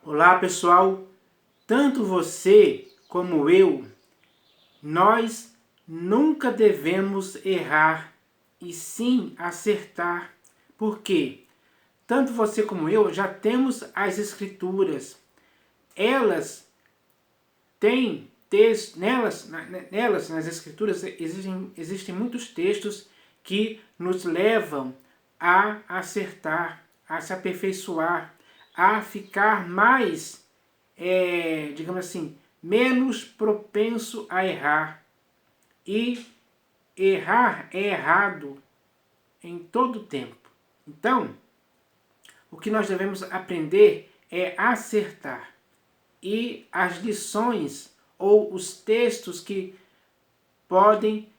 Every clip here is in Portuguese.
Olá pessoal, tanto você como eu, nós nunca devemos errar e sim acertar. Por quê? Tanto você como eu já temos as escrituras. Elas têm textos, nelas, nas escrituras, existem muitos textos que nos levam a acertar, a se aperfeiçoar, a ficar mais, digamos assim, menos propenso a errar. E errar é errado em todo tempo. Então, o que nós devemos aprender é acertar. E as lições ou os textos que podem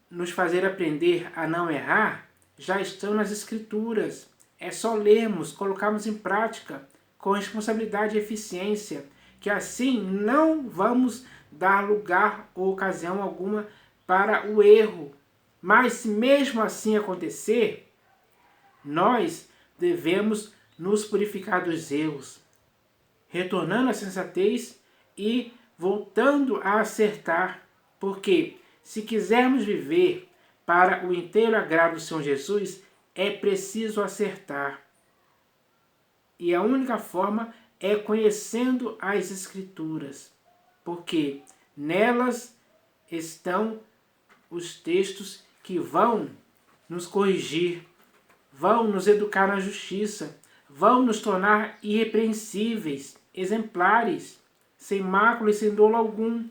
nos fazer aprender a não errar já estão nas escrituras. É só lermos, colocarmos em prática com responsabilidade e eficiência, que assim não vamos dar lugar ou ocasião alguma para o erro. Mas se mesmo assim acontecer, nós devemos nos purificar dos erros, retornando à sensatez e voltando a acertar, porque se quisermos viver para o inteiro agrado do Senhor Jesus, é preciso acertar. E a única forma é conhecendo as Escrituras, porque nelas estão os textos que vão nos corrigir, vão nos educar na justiça, vão nos tornar irrepreensíveis, exemplares, sem mácula e sem dolo algum.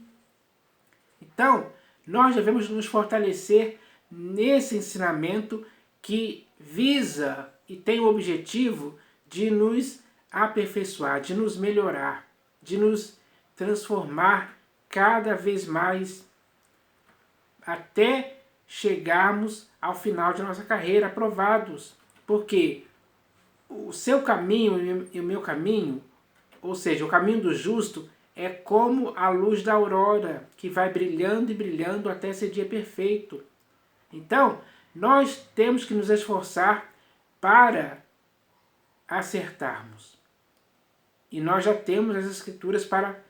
Então, nós devemos nos fortalecer nesse ensinamento que visa e tem o objetivo de nos aperfeiçoar, de nos melhorar, de nos transformar cada vez mais até chegarmos ao final de nossa carreira aprovados. Porque o seu caminho e o meu caminho, ou seja, o caminho do justo, é como a luz da aurora, que vai brilhando e brilhando até ser dia perfeito. Então, nós temos que nos esforçar para acertarmos. E nós já temos as escrituras para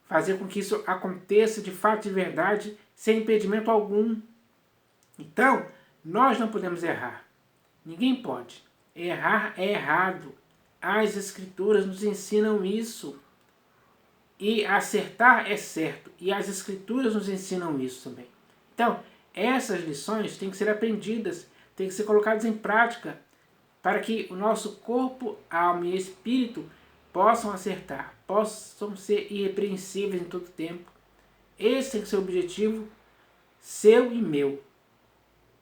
fazer com que isso aconteça de fato e de verdade, sem impedimento algum. Então, nós não podemos errar. Ninguém pode. Errar é errado. As escrituras nos ensinam isso. E acertar é certo. E as escrituras nos ensinam isso também. Então, essas lições têm que ser aprendidas, têm que ser colocadas em prática, para que o nosso corpo, alma e espírito possam acertar, possam ser irrepreensíveis em todo tempo. Esse tem que ser o objetivo seu e meu.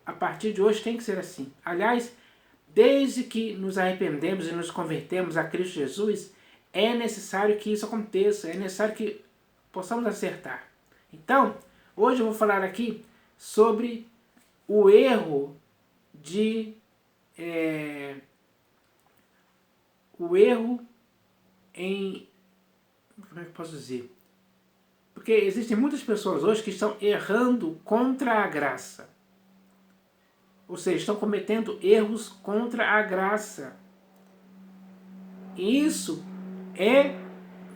A partir de hoje tem que ser assim. Aliás, desde que nos arrependemos e nos convertemos a Cristo Jesus, é necessário que isso aconteça, é necessário que possamos acertar. Então, hoje eu vou falar aqui sobre o erro em... Como é que eu posso dizer? Porque existem muitas pessoas hoje que estão errando contra a graça. Ou seja, estão cometendo erros contra a graça. E isso é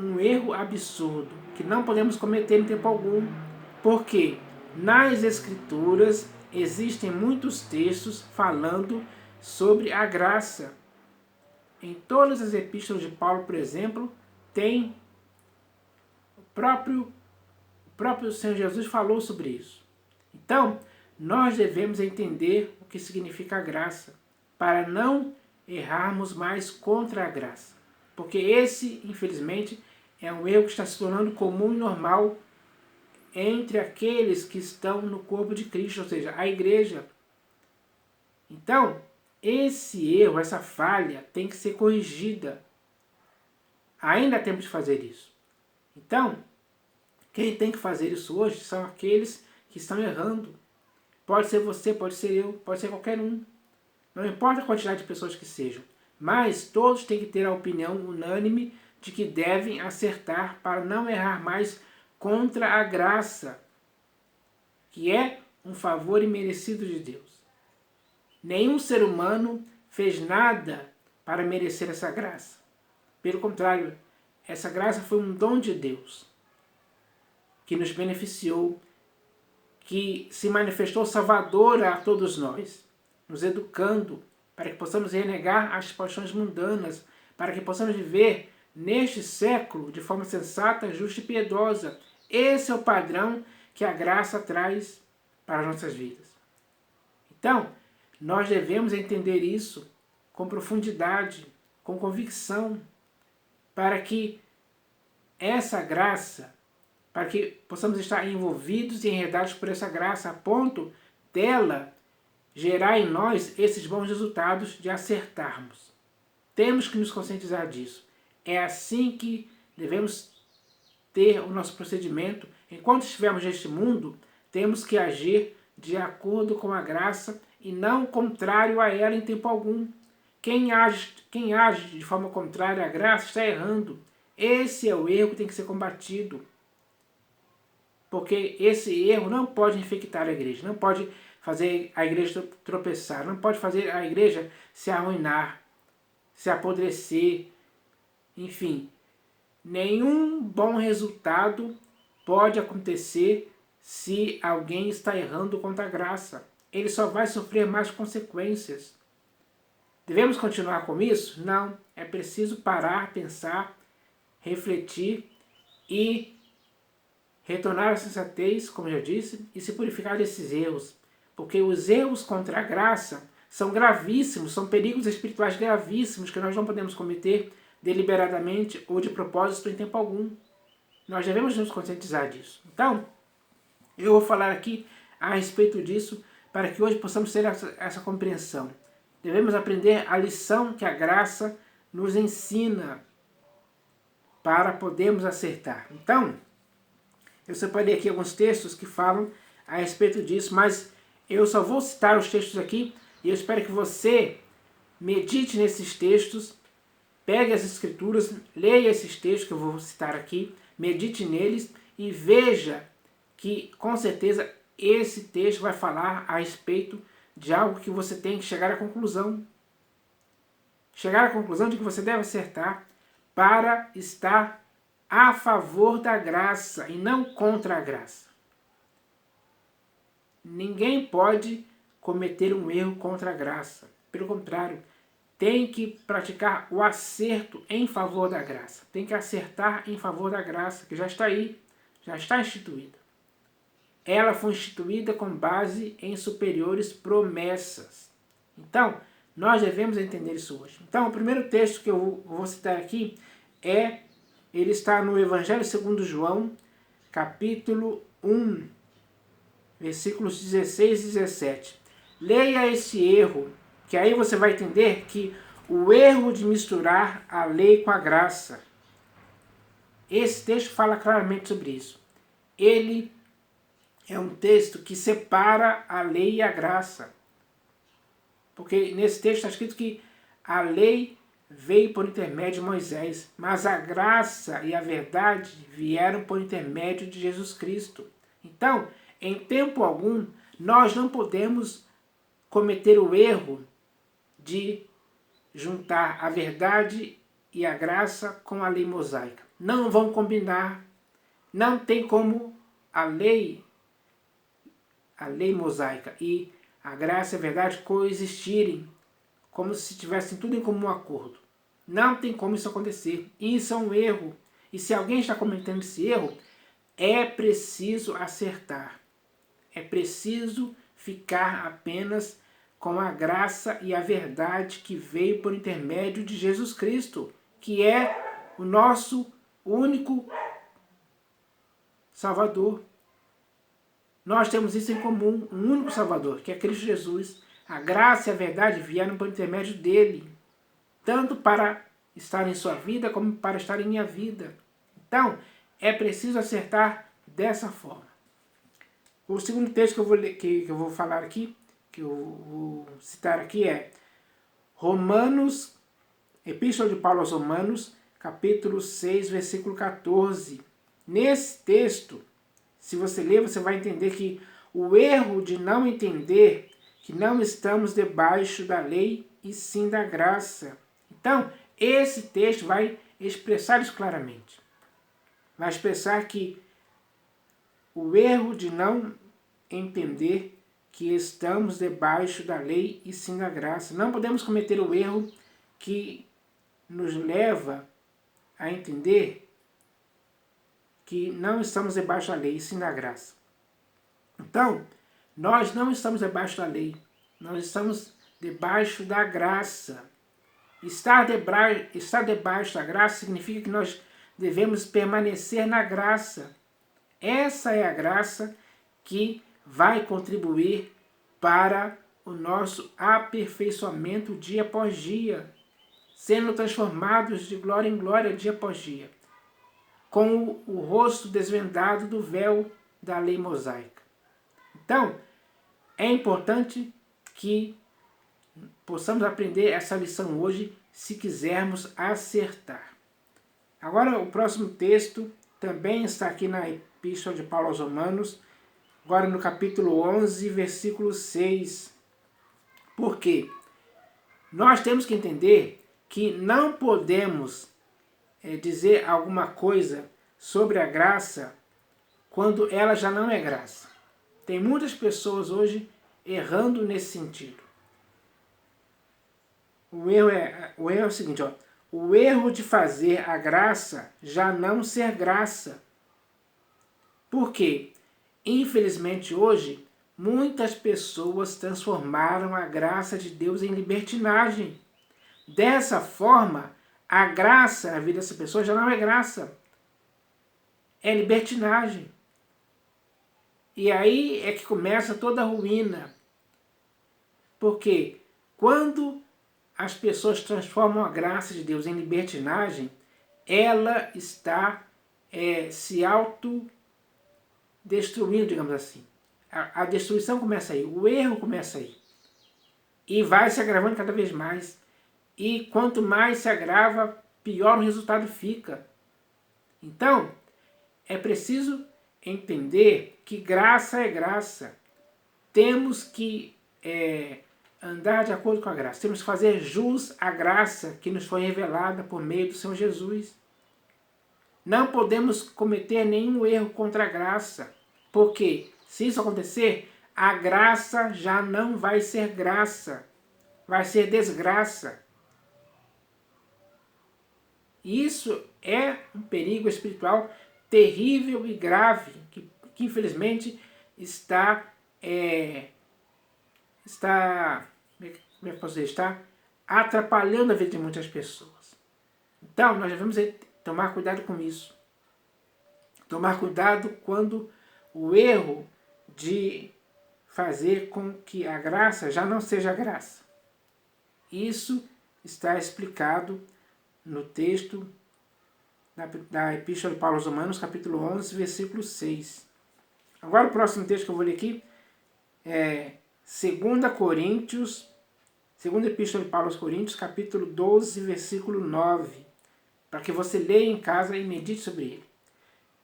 um erro absurdo, que não podemos cometer em tempo algum. Porque nas Escrituras existem muitos textos falando sobre a graça. Em todas as epístolas de Paulo, por exemplo, tem o próprio Senhor Jesus falou sobre isso. Então, nós devemos entender o que significa a graça, para não errarmos mais contra a graça. Porque esse, infelizmente, é um erro que está se tornando comum e normal entre aqueles que estão no corpo de Cristo, ou seja, a igreja. Então, esse erro, essa falha, tem que ser corrigida. Ainda há tempo de fazer isso. Então, quem tem que fazer isso hoje são aqueles que estão errando. Pode ser você, pode ser eu, pode ser qualquer um. Não importa a quantidade de pessoas que sejam. Mas todos têm que ter a opinião unânime de que devem acertar para não errar mais contra a graça, que é um favor imerecido de Deus. Nenhum ser humano fez nada para merecer essa graça. Pelo contrário, Essa graça foi um dom de Deus, que nos beneficiou, que se manifestou salvadora a todos nós, nos educando para que possamos renegar as paixões mundanas, para que possamos viver neste século de forma sensata, justa e piedosa. Esse é o padrão que a graça traz para as nossas vidas. Então, nós devemos entender isso com profundidade, com convicção, para que essa graça, para que possamos estar envolvidos e enredados por essa graça, a ponto dela gerar em nós esses bons resultados de acertarmos. Temos que nos conscientizar disso. É assim que devemos ter o nosso procedimento. Enquanto estivermos neste mundo, temos que agir de acordo com a graça e não contrário a ela em tempo algum. Quem age de forma contrária à graça está errando. Esse é o erro que tem que ser combatido. Porque esse erro não pode infectar a igreja, não pode fazer a igreja tropeçar, não pode fazer a igreja se arruinar, se apodrecer, enfim. Nenhum bom resultado pode acontecer se alguém está errando contra a graça. Ele só vai sofrer mais consequências. Devemos continuar com isso? Não. É preciso parar, pensar, refletir e retornar à sensatez, como já disse, e se purificar desses erros. Porque os erros contra a graça são gravíssimos, são perigos espirituais gravíssimos que nós não podemos cometer deliberadamente ou de propósito em tempo algum. Nós devemos nos conscientizar disso. Então, eu vou falar aqui a respeito disso para que hoje possamos ter essa compreensão. Devemos aprender a lição que a graça nos ensina para podermos acertar. Então, eu separei aqui alguns textos que falam a respeito disso, mas eu só vou citar os textos aqui e eu espero que você medite nesses textos, pegue as escrituras, leia esses textos que eu vou citar aqui, medite neles e veja que com certeza esse texto vai falar a respeito de algo que você tem que chegar à conclusão. Chegar à conclusão de que você deve acertar para estar a favor da graça e não contra a graça. Ninguém pode cometer um erro contra a graça. Pelo contrário, tem que praticar o acerto em favor da graça. Tem que acertar em favor da graça, que já está aí, já está instituída. Ela foi instituída com base em superiores promessas. Então, nós devemos entender isso hoje. Então, o primeiro texto que eu vou citar aqui ele está no Evangelho segundo João, capítulo 1, versículos 16 e 17. Leia esse erro, que aí você vai entender que o erro de misturar a lei com a graça. Esse texto fala claramente sobre isso. Ele é um texto que separa a lei e a graça. Porque nesse texto está escrito que a lei veio por intermédio de Moisés, mas a graça e a verdade vieram por intermédio de Jesus Cristo. Então, em tempo algum, nós não podemos cometer o erro de juntar a verdade e a graça com a lei mosaica. Não vão combinar. Não tem como a lei mosaica e a graça e a verdade coexistirem como se tivessem tudo em comum acordo. Não tem como isso acontecer. Isso é um erro. E se alguém está cometendo esse erro, é preciso acertar. É preciso ficar apenas com a graça e a verdade que veio por intermédio de Jesus Cristo, que é o nosso único Salvador. Nós temos isso em comum, um único Salvador, que é Cristo Jesus. A graça e a verdade vieram por intermédio dele, tanto para estar em sua vida como para estar em minha vida. Então, é preciso acertar dessa forma. O segundo texto que eu vou falar aqui, que eu vou citar aqui é Romanos, Epístola de Paulo aos Romanos, capítulo 6, versículo 14. Nesse texto, se você ler, você vai entender que o erro de não entender que não estamos debaixo da lei e sim da graça. Então, esse texto vai expressar isso claramente. Vai expressar que o erro de não entender que estamos debaixo da lei e sim da graça. Não podemos cometer o erro que nos leva a entender que não estamos debaixo da lei e sim da graça. Então, nós não estamos debaixo da lei, nós estamos debaixo da graça. Estar debaixo da graça significa que nós devemos permanecer na graça. Essa é a graça que vai contribuir para o nosso aperfeiçoamento dia após dia, sendo transformados de glória em glória dia após dia, com o rosto desvendado do véu da lei mosaica. Então, é importante que possamos aprender essa lição hoje, se quisermos acertar. Agora, o próximo texto também está aqui na Epístola de Paulo aos Romanos, agora no capítulo 11, versículo 6. Por quê? Nós temos que entender que não podemos dizer alguma coisa sobre a graça quando ela já não é graça. Tem muitas pessoas hoje errando nesse sentido. O erro é o seguinte, ó, o erro de fazer a graça já não ser graça. Por quê? Infelizmente hoje, muitas pessoas transformaram a graça de Deus em libertinagem. Dessa forma, a graça na vida dessa pessoa já não é graça. É libertinagem. E aí é que começa toda a ruína. Porque quando as pessoas transformam a graça de Deus em libertinagem, ela está se autodestruindo, digamos assim. A destruição começa aí, o erro começa aí. E vai se agravando cada vez mais. E quanto mais se agrava, pior o resultado fica. Então, é preciso entender que graça é graça. Temos que andar de acordo com a graça. Temos que fazer jus à graça que nos foi revelada por meio do Senhor Jesus. Não podemos cometer nenhum erro contra a graça, porque se isso acontecer, a graça já não vai ser graça, vai ser desgraça. Isso é um perigo espiritual terrível e grave, que infelizmente está atrapalhando a vida de muitas pessoas. Então, nós devemos tomar cuidado com isso. Tomar cuidado quando o erro de fazer com que a graça já não seja graça. Isso está explicado no texto da Epístola de Paulo aos Romanos, capítulo 11, versículo 6. Agora o próximo texto que eu vou ler aqui é 2 Coríntios, segunda Epístola de Paulo aos Coríntios, capítulo 12, versículo 9, para que você leia em casa e medite sobre ele.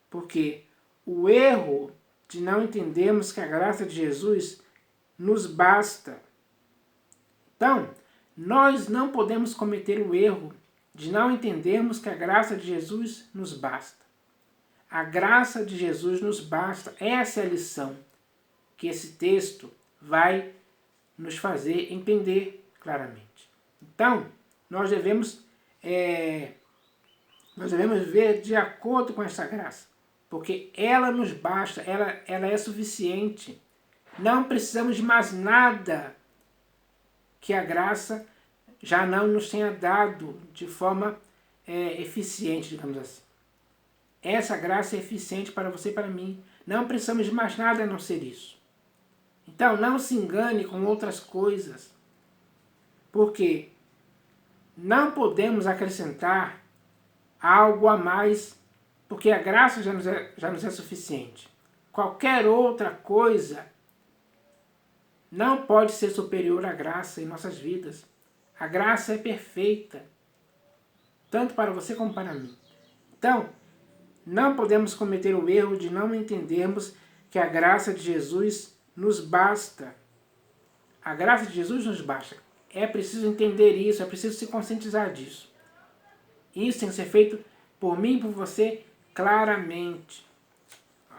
Porque o erro de não entendermos que a graça de Jesus nos basta. Então, nós não podemos cometer o erro de não entendermos que a graça de Jesus nos basta. A graça de Jesus nos basta. Essa é a lição que esse texto vai nos fazer entender claramente. Então, nós devemos ver de acordo com essa graça, porque ela nos basta, ela é suficiente. Não precisamos de mais nada que a graça já não nos tenha dado de forma eficiente, digamos assim. Essa graça é eficiente para você e para mim. Não precisamos de mais nada a não ser isso. Então, não se engane com outras coisas, porque não podemos acrescentar algo a mais, porque a graça já nos é suficiente. Qualquer outra coisa não pode ser superior à graça em nossas vidas. A graça é perfeita, tanto para você como para mim. Então, não podemos cometer o erro de não entendermos que a graça de Jesus nos basta. A graça de Jesus nos basta. É preciso entender isso, é preciso se conscientizar disso. Isso tem que ser feito por mim e por você claramente.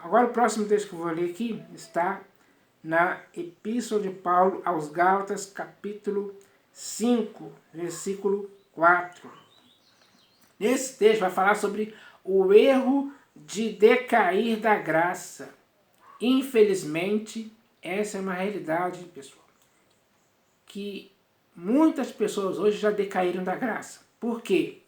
Agora o próximo texto que eu vou ler aqui está na Epístola de Paulo aos Gálatas, capítulo 5, versículo 4. Nesse texto vai falar sobre o erro de decair da graça. Infelizmente, essa é uma realidade, pessoal, que muitas pessoas hoje já decaíram da graça. Por quê?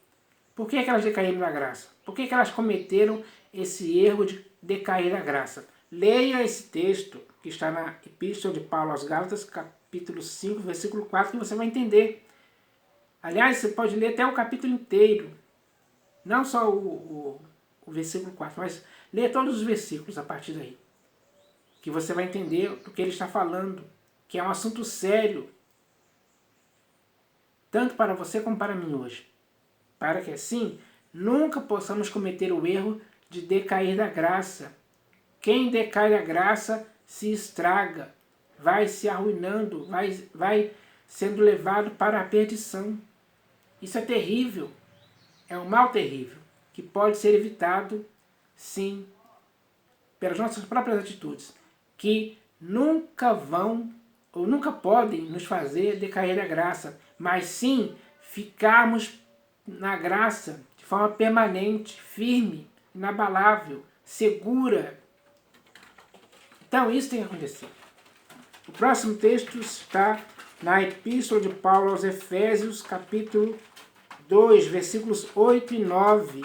Por que elas decaíram da graça? Por que elas cometeram esse erro de decair da graça? Leia esse texto que está na Epístola de Paulo aos Gálatas, capítulo 5, versículo 4, que você vai entender. Aliás, você pode ler até o capítulo inteiro. Não só o versículo 4, mas lê todos os versículos a partir daí. Que você vai entender do que ele está falando. Que é um assunto sério. Tanto para você como para mim hoje. Para que assim, nunca possamos cometer o erro de decair da graça. Quem decai da graça se estraga. Vai se arruinando. Vai sendo levado para a perdição. Isso é terrível. É um mal terrível, que pode ser evitado, sim, pelas nossas próprias atitudes, que nunca vão ou nunca podem nos fazer decair da graça, mas sim ficarmos na graça de forma permanente, firme, inabalável, segura. Então isso tem que acontecer. O próximo texto está na Epístola de Paulo aos Efésios, capítulo 2, versículos 8 e 9.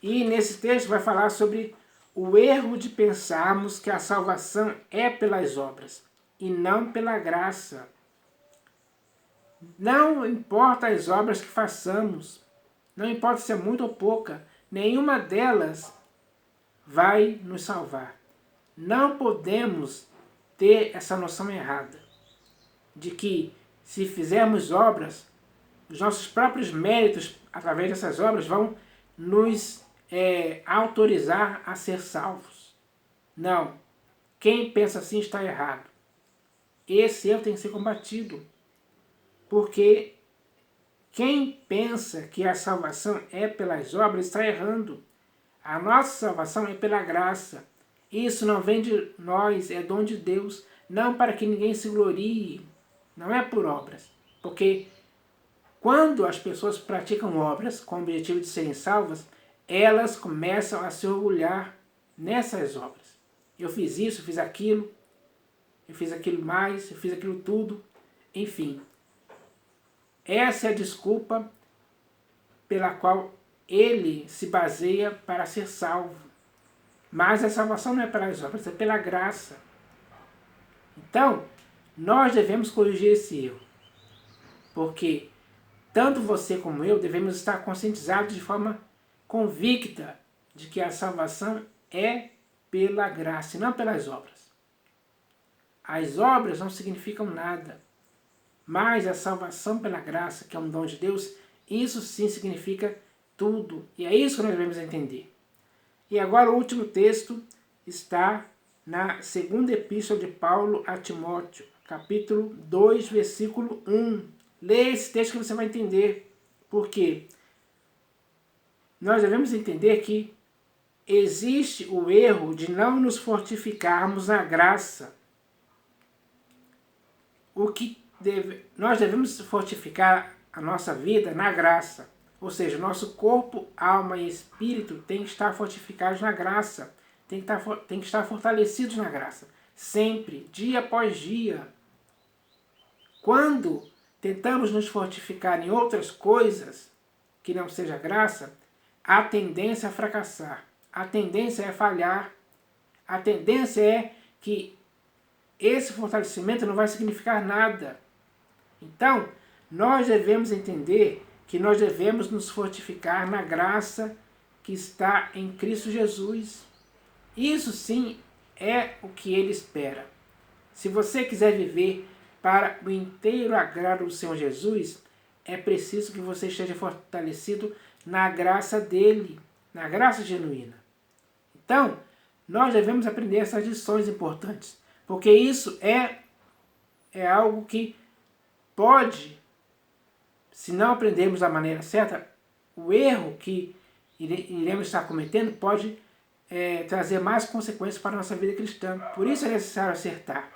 E nesse texto vai falar sobre o erro de pensarmos que a salvação é pelas obras e não pela graça. Não importa as obras que façamos, não importa se é muito ou pouca, nenhuma delas vai nos salvar. Não podemos ter essa noção errada de que se fizermos obras, os nossos próprios méritos, através dessas obras, vão nos autorizar a ser salvos. Não. Quem pensa assim está errado. Esse erro tem que ser combatido. Porque quem pensa que a salvação é pelas obras está errando. A nossa salvação é pela graça. Isso não vem de nós, é dom de Deus. Não para que ninguém se glorie. Não é por obras. Porque quando as pessoas praticam obras com o objetivo de serem salvas, elas começam a se orgulhar nessas obras. Eu fiz isso, eu fiz aquilo mais, eu fiz aquilo tudo, enfim. Essa é a desculpa pela qual ele se baseia para ser salvo. Mas a salvação não é pelas obras, é pela graça. Então, nós devemos corrigir esse erro. Porque tanto você como eu devemos estar conscientizados de forma convicta de que a salvação é pela graça e não pelas obras. As obras não significam nada, mas a salvação pela graça, que é um dom de Deus, isso sim significa tudo. E é isso que nós devemos entender. E agora o último texto está na segunda epístola de Paulo a Timóteo, capítulo 2, versículo 1. Leia esse texto que você vai entender. Por quê? Nós devemos entender que existe o erro de não nos fortificarmos na graça. Nós devemos fortificar a nossa vida na graça. Ou seja, nosso corpo, alma e espírito tem que estar fortificados na graça. Tem que estar fortalecidos na graça. Sempre, dia após dia. Quando tentamos nos fortificar em outras coisas que não seja graça, a tendência é fracassar, a tendência é falhar, a tendência é que esse fortalecimento não vai significar nada. Então, nós devemos entender que nós devemos nos fortificar na graça que está em Cristo Jesus. Isso sim é o que Ele espera. Se você quiser viver para o inteiro agrado do Senhor Jesus, é preciso que você esteja fortalecido na graça dele, na graça genuína. Então, nós devemos aprender essas lições importantes, porque isso é algo que pode, se não aprendermos da maneira certa, o erro que iremos estar cometendo pode trazer mais consequências para a nossa vida cristã. Por isso é necessário acertar.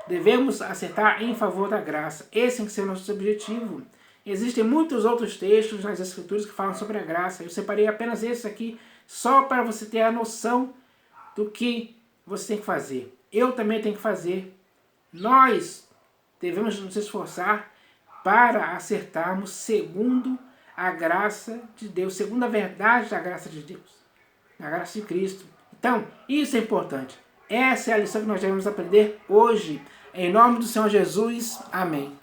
Devemos acertar em favor da graça. Esse tem que ser o nosso objetivo. Existem muitos outros textos nas Escrituras que falam sobre a graça. Eu separei apenas esse aqui só para você ter a noção do que você tem que fazer. Eu também tenho que fazer. Nós devemos nos esforçar para acertarmos segundo a graça de Deus, segundo a verdade da graça de Deus, da graça de Cristo. Então, isso é importante. Essa é a lição que nós devemos aprender hoje. Em nome do Senhor Jesus. Amém.